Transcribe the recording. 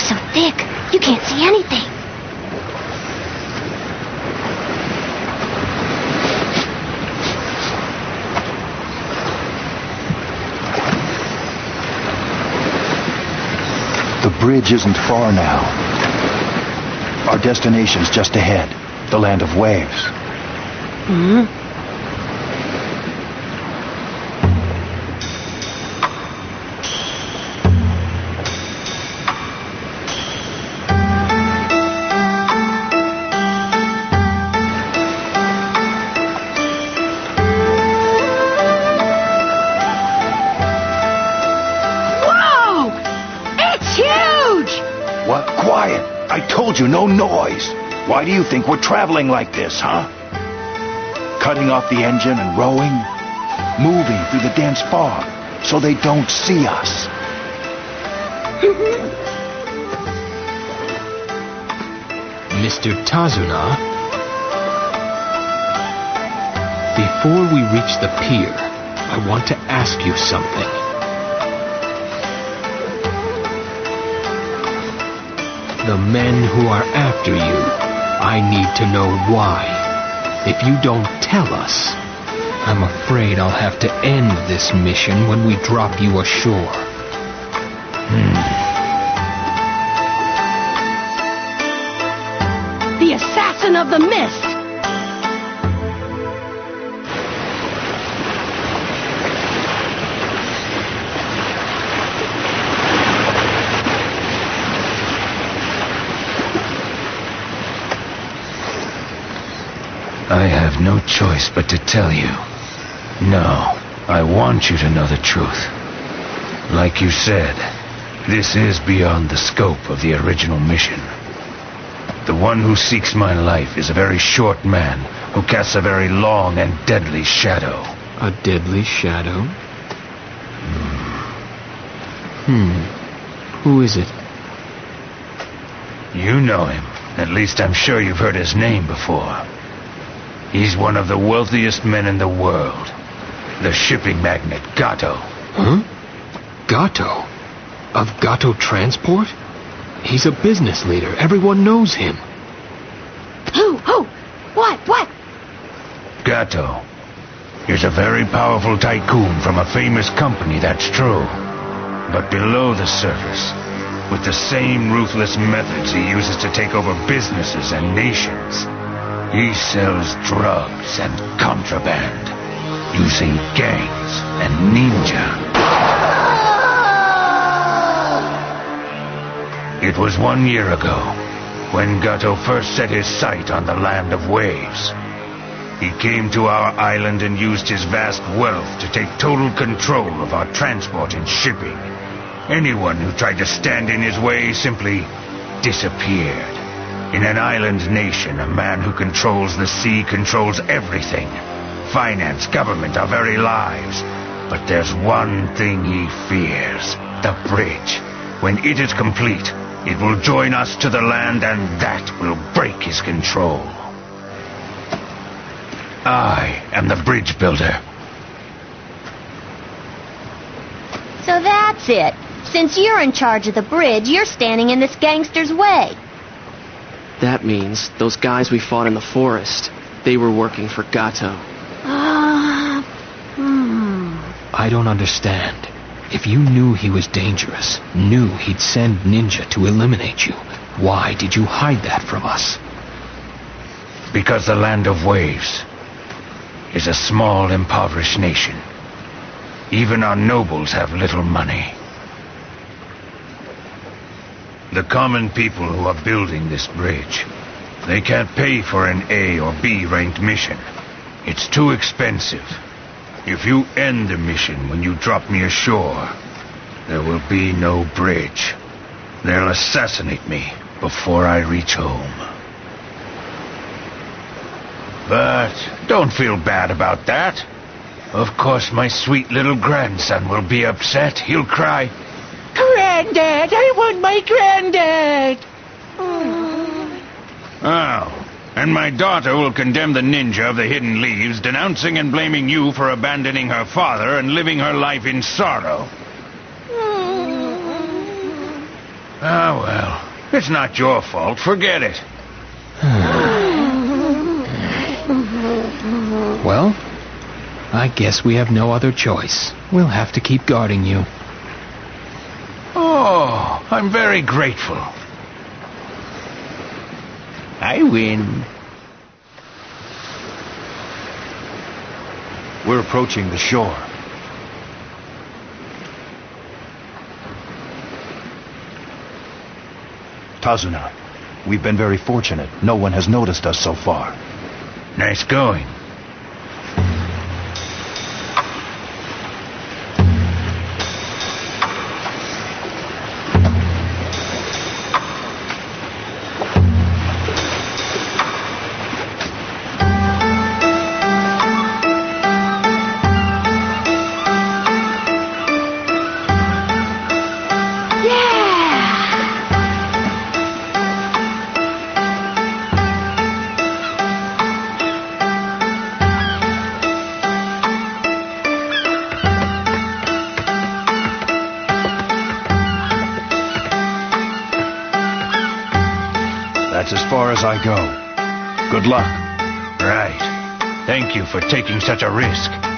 fog's so thick, you can't see anything. The bridge isn't far now. Our destination's just ahead, the land of waves. What? Quiet! I told you, no noise! Why do you think we're traveling like this, huh? Cutting off the engine and rowing? Moving through the dense fog, so they don't see us. Mr. Tazuna, before we reach the pier, I want to ask you something. The men who are after you, I need to know why. If you don't tell us, I'm afraid I'll have to end this mission when we drop you ashore. The assassin of the mist! I have no choice but to tell you. No, I want you to know the truth. Like you said, this is beyond the scope of the original mission. The one who seeks my life is a very short man who casts a very long and deadly shadow. A deadly shadow? Who is it? You know him. At least I'm sure you've heard his name before. He's one of the wealthiest men in the world. The shipping magnate, Gato. Huh? Gato? Of Gato Transport? He's a business leader. Everyone knows him. Who? What? Gato. He's a very powerful tycoon from a famous company, that's true. But below the surface, with the same ruthless methods he uses to take over businesses and nations, he sells drugs and contraband, using gangs and ninja. It was 1 year ago, when Gato first set his sight on the land of waves. He came to our island and used his vast wealth to take total control of our transport and shipping. Anyone who tried to stand in his way simply disappeared. In an island nation, a man who controls the sea controls everything. Finance, government, our very lives. But there's one thing he fears. The bridge. When it is complete, it will join us to the land, and that will break his control. I am the bridge builder. So that's it. Since you're in charge of the bridge, you're standing in this gangster's way. That means those guys we fought in the forest, they were working for Gato. I don't understand. If you knew he was dangerous, knew he'd send ninja to eliminate you, why did you hide that from us? Because the land of waves is a small, impoverished nation. Even our nobles have little money. The common people who are building this bridge, they can't pay for an A or B ranked mission. It's too expensive. If you end the mission when you drop me ashore, there will be no bridge. They'll assassinate me before I reach home. But don't feel bad about that. Of course my sweet little grandson will be upset. He'll cry, "Granddad, I want my granddad!" Oh, and my daughter will condemn the ninja of the Hidden Leaves, denouncing and blaming you for abandoning her father and living her life in sorrow. Ah, well. It's not your fault. Forget it. Well, I guess we have no other choice. We'll have to keep guarding you. Oh, I'm very grateful. I win. We're approaching the shore. Tazuna, we've been very fortunate. No one has noticed us so far. Nice going. That's as far as I go. Good luck. Right. Thank you for taking such a risk.